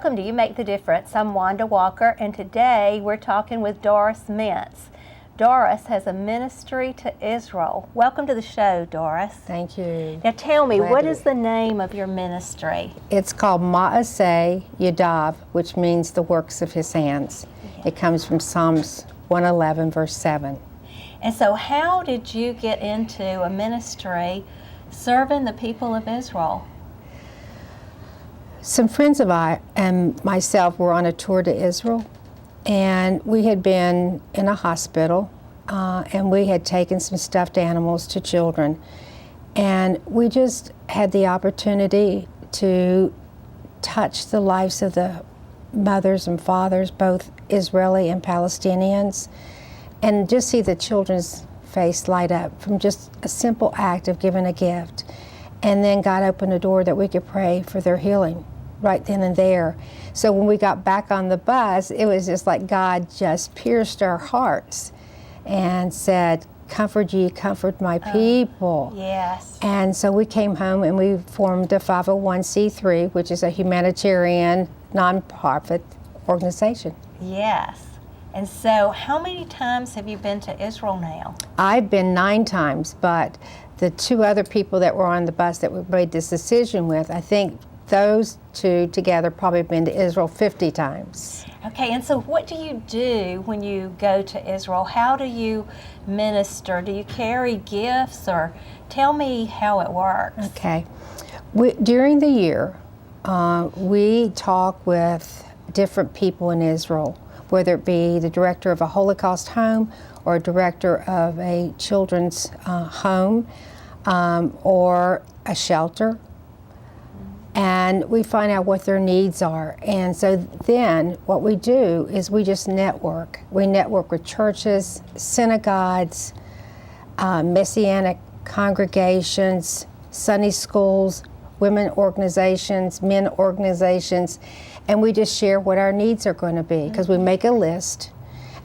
Welcome to You Make the Difference. I'm Wanda Walker, and today we're talking with Doris Mintz. Doris has a ministry to Israel. Welcome to the show, Doris. Thank you. Now tell me, what is the name of your ministry? It's called Ma'aseh Yadav, which means the works of his hands. Yeah. It comes from Psalms 111, verse 7. And so how did you get into a ministry serving the people of Israel? Some friends of mine and myself were on a tour to Israel, and we had been in a hospital, and we had taken some stuffed animals to children, and we just had the opportunity to touch the lives of the mothers and fathers, both Israeli and Palestinians, and just see the children's face light up from just a simple act of giving a gift. And then God opened a door that we could pray for their healing right then and there. So when we got back on the bus, it was just like God just pierced our hearts and said, "Comfort ye, comfort my people." Yes. And so we came home and we formed a 501c3, which is a humanitarian nonprofit organization. Yes. And so how many times have you been to Israel now? I've been 9 times, but the 2 other people that were on the bus that we made this decision with, I think those 2 together probably been to Israel 50 times. Okay, and so what do you do when you go to Israel? How do you minister? Do you carry gifts, or tell me how it works? Okay. During the year, we talk with different people in Israel, whether it be the director of a Holocaust home or a director of a children's home or a shelter. And we find out what their needs are. And so then what we do is we just network. We network with churches, synagogues, Messianic congregations, Sunday schools, women organizations, men organizations, and we just share what our needs are going to be, because we make a list.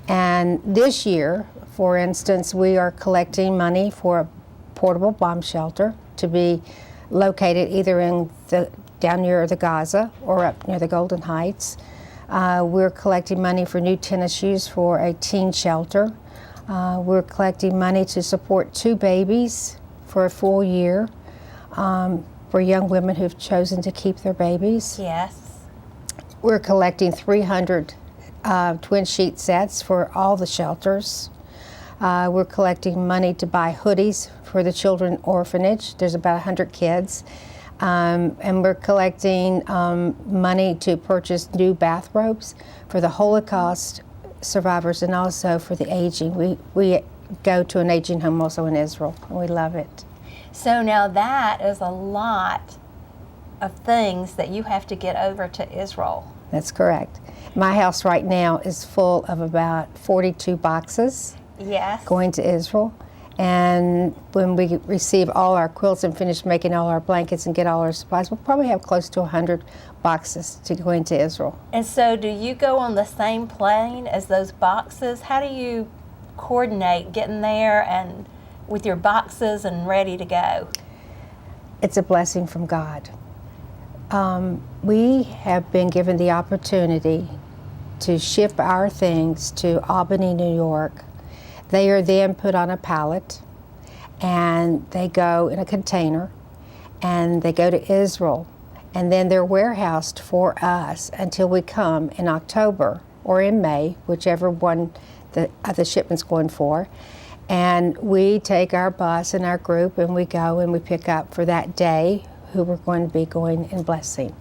And this year, for instance, we are collecting money for a portable bomb shelter to be located either in down near the Gaza or up near the Golden Heights. We're collecting money for new tennis shoes for a teen shelter. We're collecting money to support 2 babies for a full year for young women who've chosen to keep their babies. Yes. We're collecting 300 twin sheet sets for all the shelters. We're collecting money to buy hoodies for the children's orphanage. There's about 100 kids. And we're collecting money to purchase new bathrobes for the Holocaust survivors and also for the aging. We go to an aging home also in Israel, and we love it. So now that is a lot of things that you have to get over to Israel. That's correct. My house right now is full of about 42 boxes. Yes. Going to Israel. And when we receive all our quilts and finish making all our blankets and get all our supplies, we'll probably have close to 100 boxes to go into Israel. And so do you go on the same plane as those boxes? How do you coordinate getting there and with your boxes and ready to go? It's a blessing from God. We have been given the opportunity to ship our things to Albany, New York. They are then put on a pallet, and they go in a container, and they go to Israel, and then they're warehoused for us until we come in October or in May, whichever one the shipment's going for. And we take our bus and our group, and we go and we pick up for that day who we're going to be going and blessing.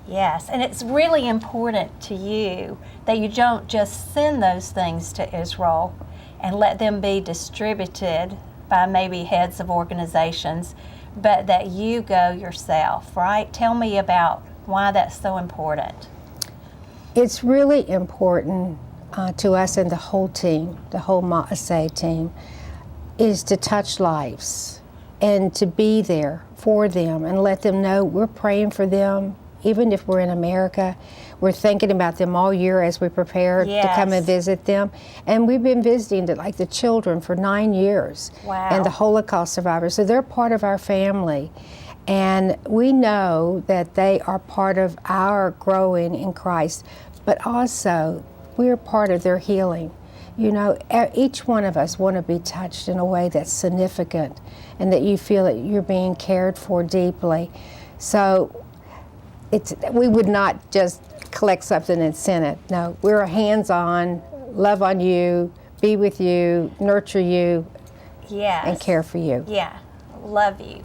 Yes, and it's really important to you that you don't just send those things to Israel and let them be distributed by maybe heads of organizations, but that you go yourself, right? Tell me about why that's so important. It's really important to us and the whole team, the whole Ma'aseh team, is to touch lives and to be there for them and let them know we're praying for them. Even if we're in America, we're thinking about them all year as we prepare to come and visit them. And we've been visiting the children for 9 years. Wow. And the Holocaust survivors. So they're part of our family. And we know that they are part of our growing in Christ, but also we're part of their healing. You know, each one of us want to be touched in a way that's significant and that you feel that you're being cared for deeply. So we would not just collect something and send it. No, we're a hands-on, love on you, be with you, nurture you, Yes. and care for you. Yeah. Love you.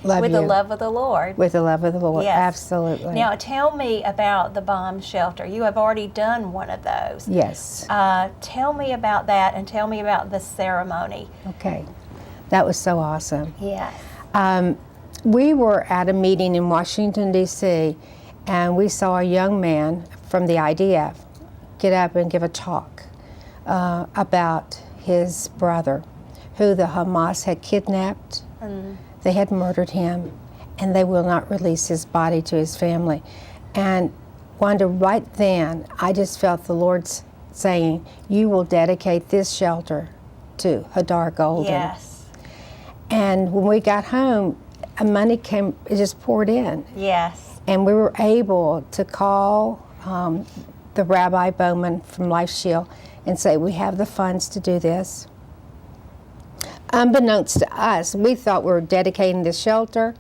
Love With you. the love of the Lord. With the love of the Lord, Yes. absolutely. Now, tell me about the bomb shelter. You have already done one of those. Yes. Tell me about that, and tell me about the ceremony. Okay. That was so awesome. Yes. We were at a meeting in Washington, D.C., and we saw a young man from the IDF get up and give a talk about his brother, who the Hamas had kidnapped. They had murdered him, and they will not release his body to his family. And Wanda, right then, I just felt the Lord saying, you will dedicate this shelter to Hadar Golden. Yes. And when we got home, money came, it just poured in. Yes. And we were able to call the Rabbi Bowman from Life Shield and say, we have the funds to do this. Unbeknownst to us, we thought we were dedicating the shelter,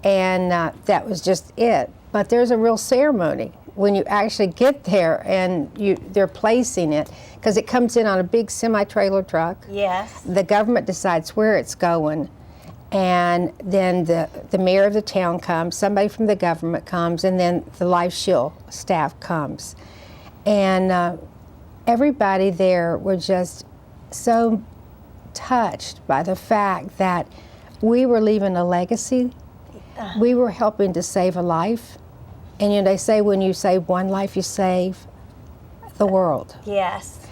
and that was just it. But there's a real ceremony when you actually get there and they're placing it, because it comes in on a big semi-trailer truck. Yes. The government decides where it's going, and then the mayor of the town comes, somebody from the government comes, and then the Life Shield staff comes. And everybody there were just so touched by the fact that we were leaving a legacy. We were helping to save a life. And you know, they say when you save one life, you save the world. Yes.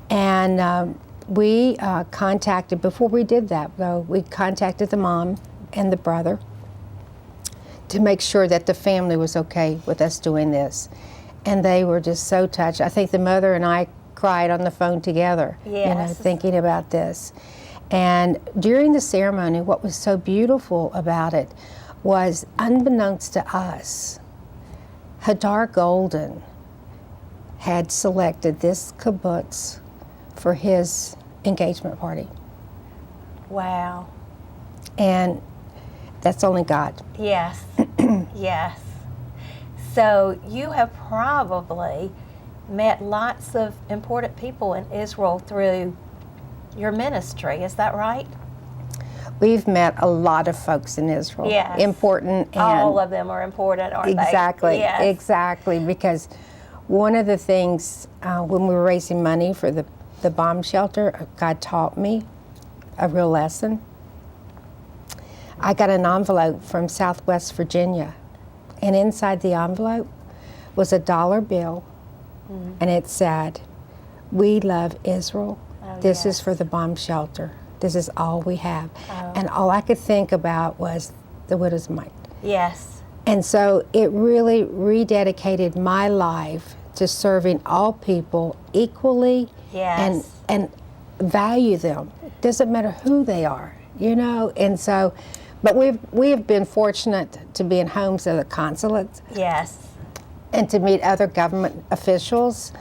And we contacted, before we did that though, we contacted the mom and the brother to make sure that the family was okay with us doing this. And they were just so touched. I think the mother and I cried on the phone together, Yes. you know, thinking about this. And during the ceremony, what was so beautiful about it was, unbeknownst to us, Hadar Golden had selected this kibbutz for his engagement party. Wow. And that's only God. Yes. Yes. So you have probably met lots of important people in Israel through your ministry. Is that right? We've met a lot of folks in Israel. Yes. Important. And All of them are important, aren't exactly, they? Yes. exactly. Because one of the things when we were raising money for the bomb shelter, God taught me a real lesson. I got an envelope from Southwest Virginia, and inside the envelope was a $1 bill, and it said, "We love Israel. Oh, This yes. is for the bomb shelter. This is all we have." Oh. And all I could think about was the widow's mite. Yes. And so it really rededicated my life to serving all people equally Yes. and value them. It doesn't matter who they are, you know? And so, but we have been fortunate to be in homes of the consulates Yes. and to meet other government officials,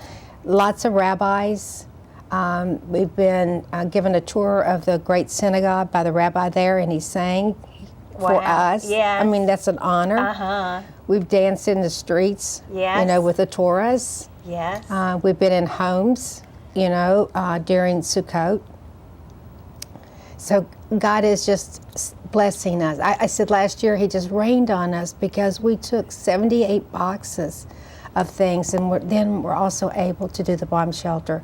lots of rabbis. We've been given a tour of the great synagogue by the rabbi there, and he sang for Wow. us. Yes. I mean, that's an honor. Uh-huh. We've danced in the streets, you Yes. know, with the Torahs. Yes. We've been in homes, you know, during Sukkot. So God is just blessing us. I said last year He just rained on us because we took 78 boxes of things, and then we're also able to do the bomb shelter.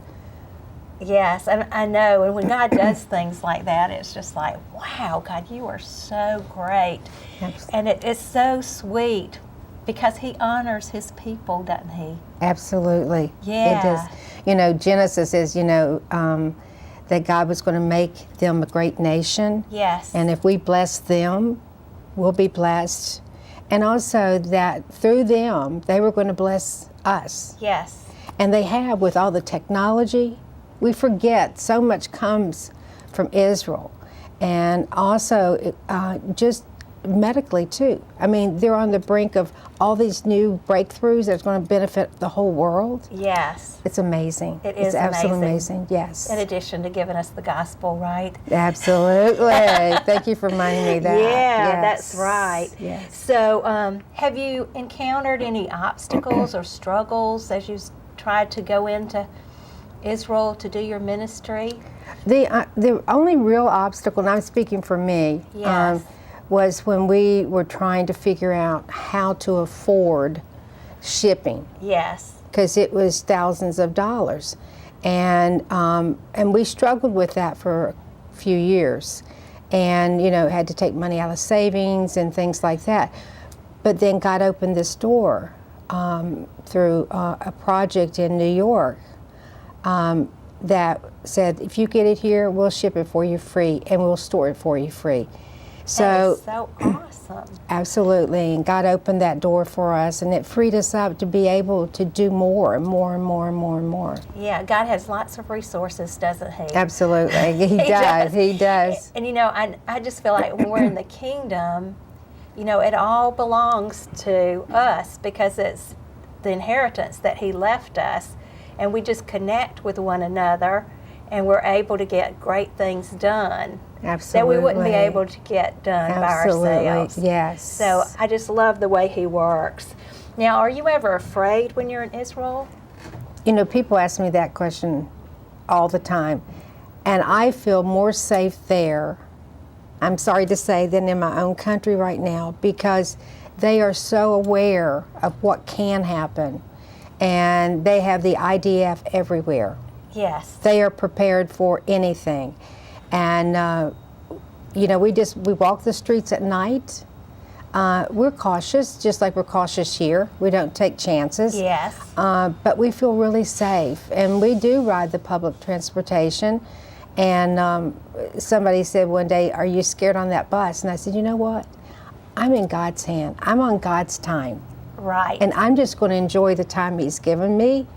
Yes, and I know, and when God does things like that, it's just like, wow, God, you are so great. Absolutely. And it's so sweet because He honors His people, doesn't He? Absolutely. Yeah. It is. You know, Genesis is, you know, that God was going to make them a great nation. Yes. And if we bless them, we'll be blessed. And also that through them, they were going to bless us. Yes. And they have, with all the technology. We forget so much comes from Israel. And also just medically too. I mean, they're on the brink of all these new breakthroughs that's going to benefit the whole world. Yes. It's amazing. It is It's absolutely amazing. Yes. In addition to giving us the gospel, right? Absolutely. Thank you for reminding me that. Yeah, Yes. that's right. Yes. So, have you encountered any obstacles or struggles as you tried to go into Israel to do your ministry? The only real obstacle, and I'm speaking for me, Yes. was when we were trying to figure out how to afford shipping, Yes. because it was thousands of dollars, and we struggled with that for a few years, and had to take money out of savings and things like that. But then God opened this door through a project in New York that said, if you get it here, we'll ship it for you free, and we'll store it for you free. That is so awesome. Absolutely, and God opened that door for us, and it freed us up to be able to do more and more and more and more and more. Yeah, God has lots of resources, doesn't He? Absolutely, He does. He does. And I just feel like when we're in the kingdom, it all belongs to us because it's the inheritance that He left us, and we just connect with one another, and we're able to get great things done. Absolutely. That we wouldn't be able to get done Absolutely. by ourselves. Yes. So I just love the way He works. Now, are you ever afraid when you're in Israel? People ask me that question all the time, and I feel more safe there, I'm sorry to say, than in my own country right now, because they are so aware of what can happen, and they have the IDF everywhere. Yes. They are prepared for anything. And, we walk the streets at night. We're cautious, just like we're cautious here. We don't take chances. Yes. But we feel really safe. And we do ride the public transportation. And somebody said one day, "Are you scared on that bus?" And I said, "You know what? I'm in God's hand. I'm on God's time. Right. And I'm just going to enjoy the time He's given me.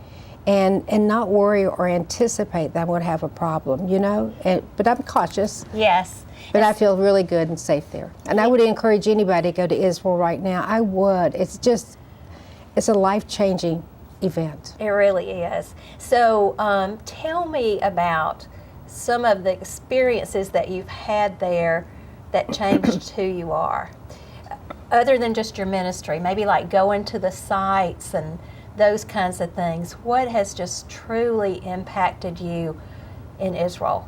And not worry or anticipate that I'm going to have a problem, but I'm cautious. Yes. But I feel really good and safe there. And I would encourage anybody to go to Israel right now. I would. It's a life-changing event. It really is. So tell me about some of the experiences that you've had there that changed who you are. Other than just your ministry, maybe like going to the sites and those kinds of things. What has just truly impacted you in Israel?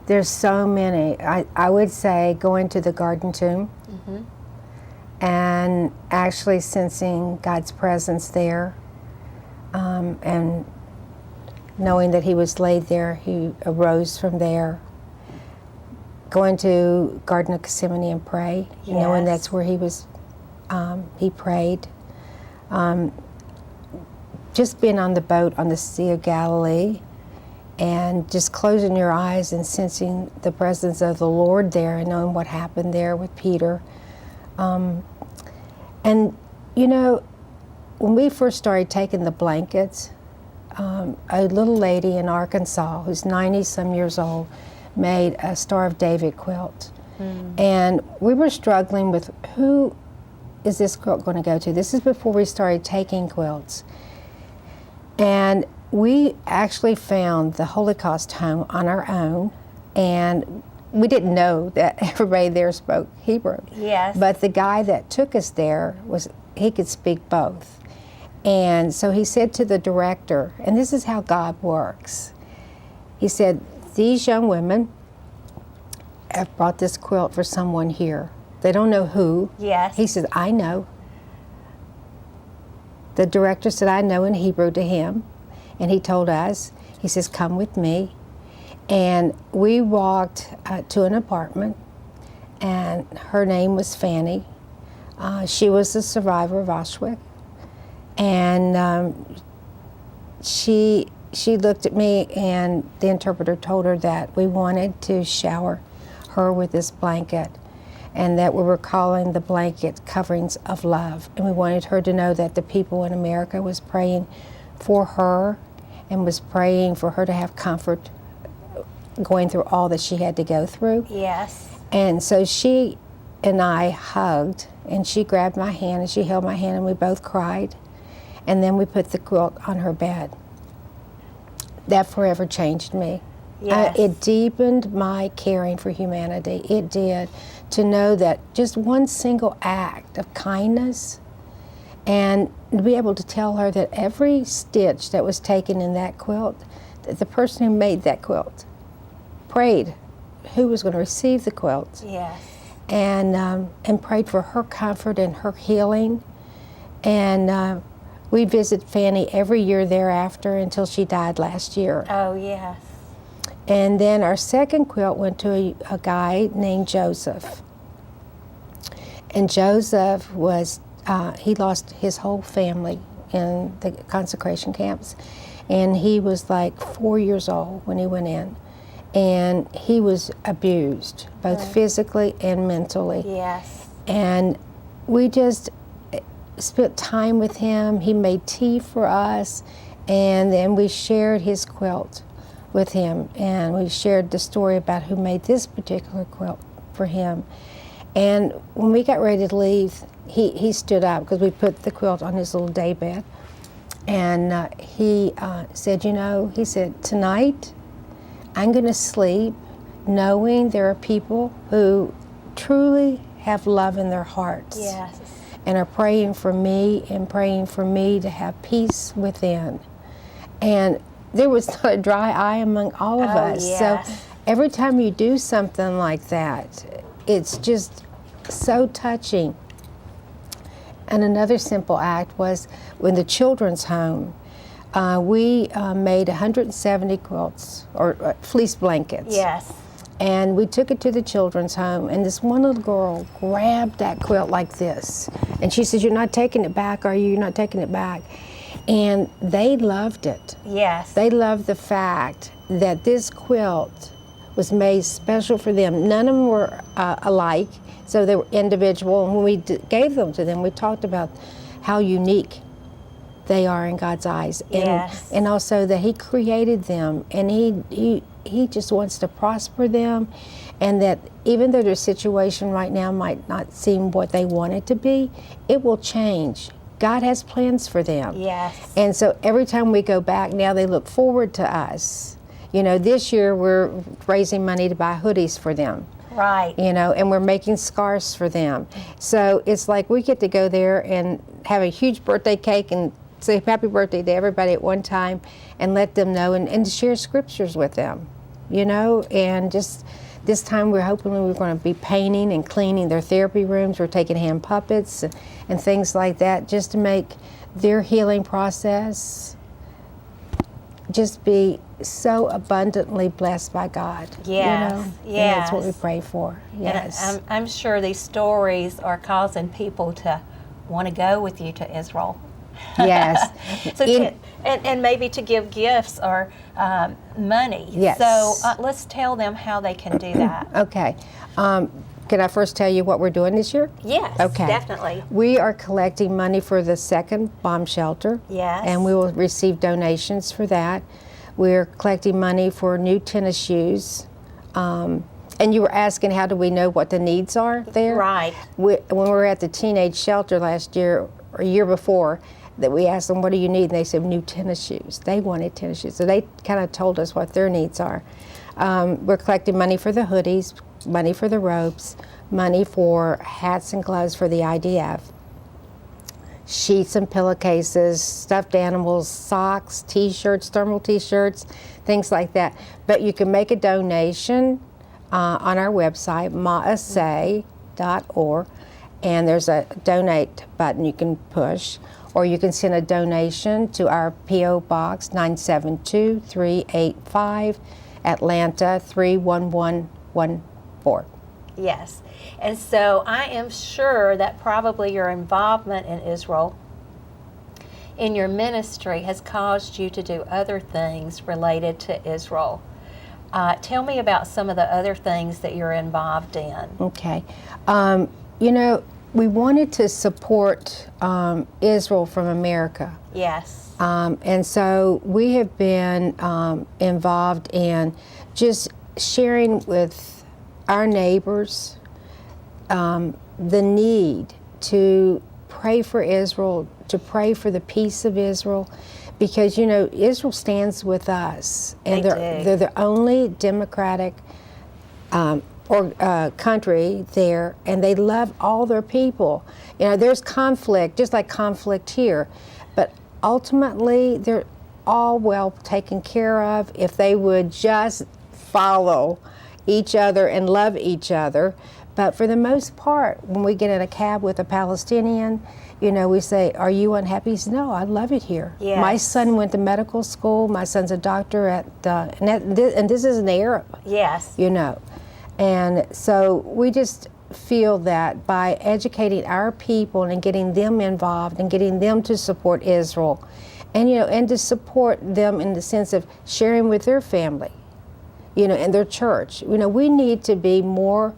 There's so many. I would say going to the Garden Tomb and actually sensing God's presence there, and knowing that He was laid there, He arose from there. Going to Garden of Gethsemane and pray, knowing that's where He was, He prayed. Just being on the boat on the Sea of Galilee and just closing your eyes and sensing the presence of the Lord there and knowing what happened there with Peter. And, when we first started taking the blankets, a little lady in Arkansas who's 90-some years old made a Star of David quilt. And we were struggling with who is this quilt going to go to? This is before we started taking quilts. And we actually found the Holocaust home on our own, and we didn't know that everybody there spoke Hebrew. Yes. But the guy that took us there, he could speak both. And so he said to the director, and this is how God works, he said, "These young women have brought this quilt for someone here. They don't know who." Yes. He said, "I know." The director said, "I know," in Hebrew to him. And he told us, he says, "Come with me." And we walked to an apartment, and her name was Fanny. She was a survivor of Auschwitz. And she looked at me, and the interpreter told her that we wanted to shower her with this blanket, and that we were calling the blanket coverings of love. And we wanted her to know that the people in America was praying for her and was praying for her to have comfort going through all that she had to go through. Yes. And so she and I hugged, and she grabbed my hand and she held my hand, and we both cried. And then we put the quilt on her bed. That forever changed me. Yes. It deepened my caring for humanity. It did. To know that just one single act of kindness, and to be able to tell her that every stitch that was taken in that quilt, that the person who made that quilt prayed who was going to receive the quilt. Yes. And prayed for her comfort and her healing. And we visit Fanny every year thereafter until she died last year. Oh, yes. And then our second quilt went to a guy named Joseph. And Joseph was, he lost his whole family in the consecration camps. And he was like 4 years old when he went in. And he was abused, both physically and mentally. Yes. And we just spent time with him. He made tea for us, and then we shared his quilt with him, and we shared the story about who made this particular quilt for him. And when we got ready to leave, he stood up because we put the quilt on his little day bed, and he said, you know, he said, tonight I'm going to sleep knowing there are people who truly have love in their hearts. Yes. And are praying for me and praying for me to have peace within. And there was not a dry eye among all of us. Yes. So every time you do something like that, it's just so touching. And another simple act was when the children's home, we made 170 quilts or fleece blankets. Yes. And we took it to the children's home, and this one little girl grabbed that quilt like this. And she says, you're not taking it back, are you? You're not taking it back. And they loved it. Yes. They loved the fact that this quilt was made special for them. None of them were alike, so they were individual. And when we gave them to them, we talked about how unique they are in God's eyes. And, Yes. and also that He created them, and He just wants to prosper them, and that even though their situation right now might not seem what they want it to be, it will change. God has plans for them. Yes. And so every time we go back now, they look forward to us. You know, this year we're raising money to buy hoodies for them. Right. You know, and we're making scarves for them. So it's like we get to go there and have a huge birthday cake and say happy birthday to everybody at one time and let them know and share scriptures with them, you know. And just this time we're hoping we're going to be painting and cleaning their therapy rooms. We're taking hand puppets and things like that just to make their healing process just be so abundantly blessed by God. Yes, You know? And that's what we yes. pray for. Yes. And I'm sure these stories are causing people to want to go with you to Israel. Yes. So and maybe to give gifts or money. Yes. So let's tell them how they can do that. Okay. Can I first tell you what we're doing this year? Yes, Okay. definitely. We are collecting money for the second bomb shelter. Yes. And we will receive donations for that. We're collecting money for new tennis shoes. And you were asking, how do we know what the needs are there? Right. When we were at the teenage shelter last year, or a year before, that we asked them, what do you need? And they said, new tennis shoes. They wanted tennis shoes. So they kind of told us what their needs are. We're collecting money for the hoodies, money for the robes, money for hats and gloves for the IDF, sheets and pillowcases, stuffed animals, socks, t-shirts, thermal t-shirts, things like that. But you can make a donation on our website, maaseh.org, and there's a donate button you can push, or you can send a donation to our P.O. Box 972-385, Atlanta 31114. Yes. And so I am sure that probably your involvement in Israel in your ministry has caused you to do other things related to Israel. Tell me about some of the other things that you're involved in. Okay. You know, we wanted to support Israel from America. Yes. And so we have been involved in just sharing with our neighbors the need to pray for Israel, to pray for the peace of Israel, because Israel stands with us, and they're the only democratic country there, and they love all their people. There's conflict, just like conflict here, but ultimately they're all well taken care of if they would just follow each other and love each other. But for the most part, when we get in a cab with a Palestinian, we say, "Are you unhappy?" He says, "No, I love it here. Yes. My son went to medical school. My son's a doctor and this is an Arab." Yes. And so we just feel that by educating our people and getting them involved and getting them to support Israel, and to support them in the sense of sharing with their family, and their church. We need to be more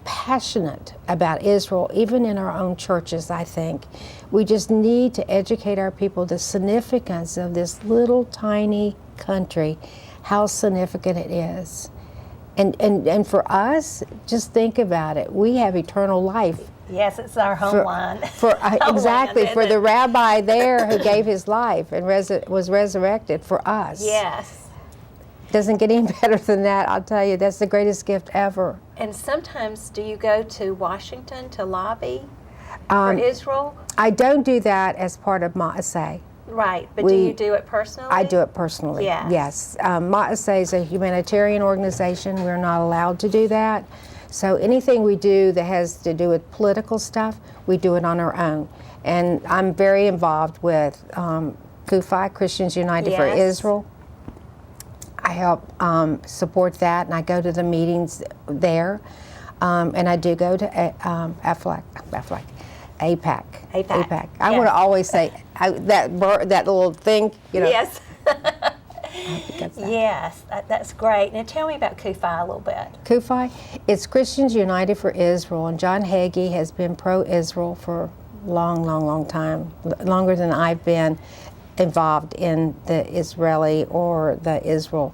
passionate about Israel, even in our own churches, I think. We just need to educate our people the significance of this little tiny country, how significant it is. And for us, just think about it. We have eternal life. Yes, it's our homeland. Exactly, for the rabbi there who gave his life and was resurrected for us. Yes. Doesn't get any better than that, I'll tell you. That's the greatest gift ever. And sometimes, do you go to Washington to lobby for Israel? I don't do that as part of Ma'aseh. Right, but do you do it personally? I do it personally, yes. Ma'aseh is a humanitarian organization. We're not allowed to do that. So anything we do that has to do with political stuff, we do it on our own. And I'm very involved with CUFI, Christians United for Israel. I help support that, and I go to the meetings there. And I do go to APAC. I want to always say that little thing, Yes. Yes, that's great. Now tell me about CUFI a little bit. CUFI, it's Christians United for Israel, and John Hagee has been pro-Israel for a long time, longer than I've been involved in the Israeli or the Israel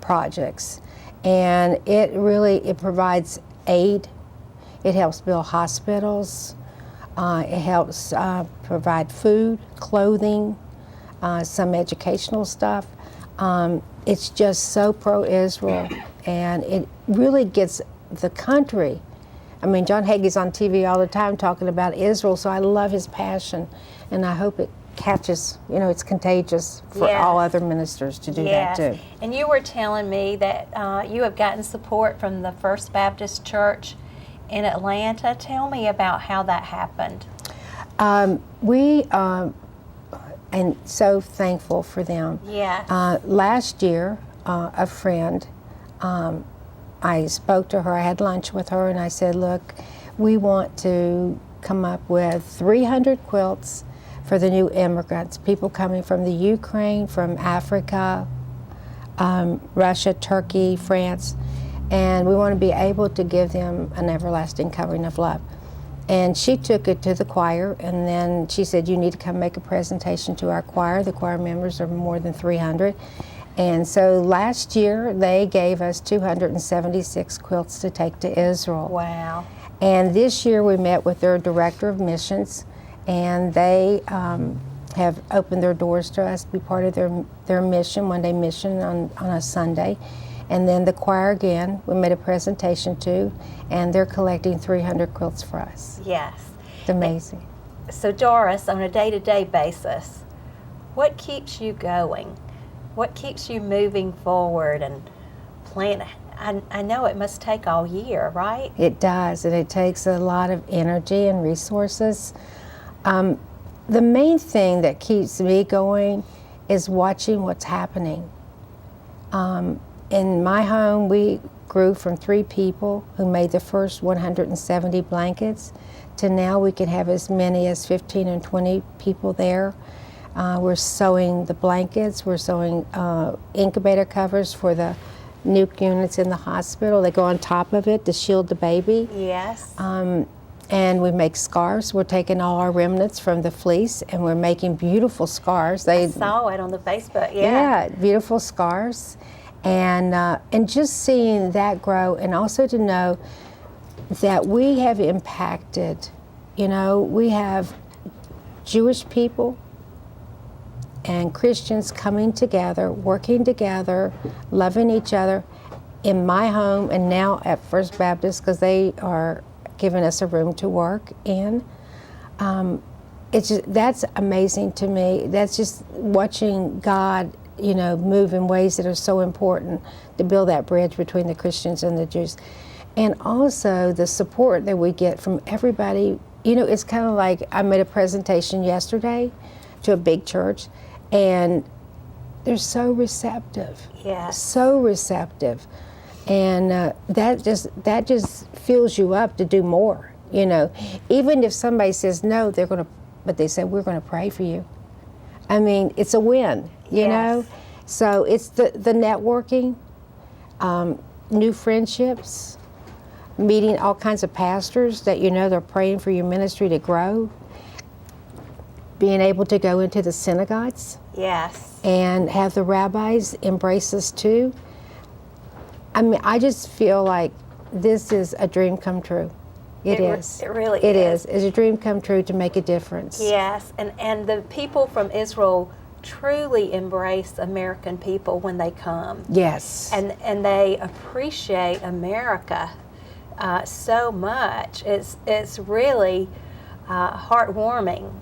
projects. And it provides aid. It helps build hospitals. It helps provide food, clothing, some educational stuff. It's just so pro-Israel, and it really gets the country. I mean, John Hagee's on TV all the time talking about Israel, so I love his passion, and I hope it catches, it's contagious for all other ministers to do that too. And you were telling me that you have gotten support from the First Baptist Church in Atlanta. Tell me about how that happened. We and so thankful for them. Yeah. Last year, a friend, I spoke to her, I had lunch with her, and I said, look, we want to come up with 300 quilts for the new immigrants, people coming from the Ukraine, from Africa, Russia, Turkey, France, and we want to be able to give them an everlasting covering of love. And she took it to the choir, and then she said, you need to come make a presentation to our choir. The choir members are more than 300. And so last year, they gave us 276 quilts to take to Israel. Wow. And this year, we met with their director of missions, and they have opened their doors to us to be part of their mission, one-day mission on a Sunday. And then the choir again, we made a presentation to, and they're collecting 300 quilts for us. Yes. It's amazing. So Doris, on a day-to-day basis, what keeps you going? What keeps you moving forward and planning? I know it must take all year, right? It does, and it takes a lot of energy and resources. The main thing that keeps me going is watching what's happening. In my home, we grew from 3 people who made the first 170 blankets to now we can have as many as 15 and 20 people there. We're sewing the blankets, we're sewing incubator covers for the NUC units in the hospital. They go on top of it to shield the baby. Yes. And we make scarves. We're taking all our remnants from the fleece and we're making beautiful scarves. I saw it on the Facebook, Yeah, beautiful scarves. And just seeing that grow, and also to know that we have impacted. You know, we have Jewish people and Christians coming together, working together, loving each other in my home and now at First Baptist, because they are giving us a room to work in. That's amazing to me. That's just watching God, you know, move in ways that are so important to build that bridge between the Christians and the Jews. And also the support that we get from everybody. You know, it's kind of like I made a presentation yesterday to a big church, and they're so receptive. Yes. So receptive. And that just fills you up to do more, you know. Even if somebody says no, but they say, we're going to pray for you. I mean, it's a win, you know. So it's the networking, new friendships, meeting all kinds of pastors that you know they're praying for your ministry to grow, being able to go into the synagogues. Yes. And have the rabbis embrace us too. I mean, I just feel like this is a dream come true. It is. It really is. It's a dream come true to make a difference. Yes, and the people from Israel truly embrace American people when they come. Yes. And they appreciate America so much. It's really heartwarming.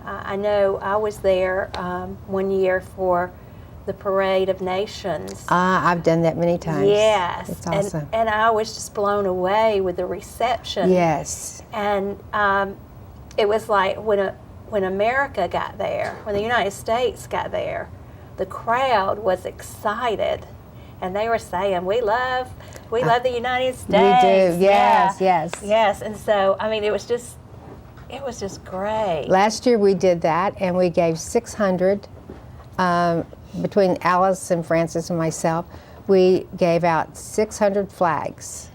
I know I was there one year for the Parade of Nations. I've done that many times. Yes. It's awesome. And I was just blown away with the reception. Yes. And it was like when America got there, when the United States got there, the crowd was excited. And they were saying, we love the United States. We do, yes, Yeah. yes. Yes, and so, I mean, it was just great. Last year we did that, and we gave 600, between Alice and Francis and myself, we gave out 600 flags.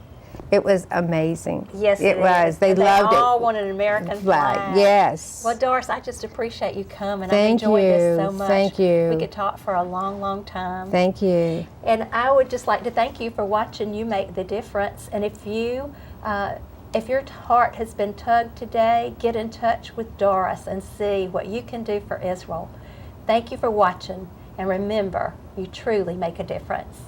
It was amazing. Yes, it was. is. They loved They it. all want an American flag. Yes. Well, Doris, I just appreciate you coming. Thank I've enjoyed this you. so much. Thank you. We could talk for a long, long time. Thank you. And I would just like to thank you for watching You Make the Difference. And if your heart has been tugged today, get in touch with Doris and see what you can do for Israel. Thank you for watching, and remember, you truly make a difference.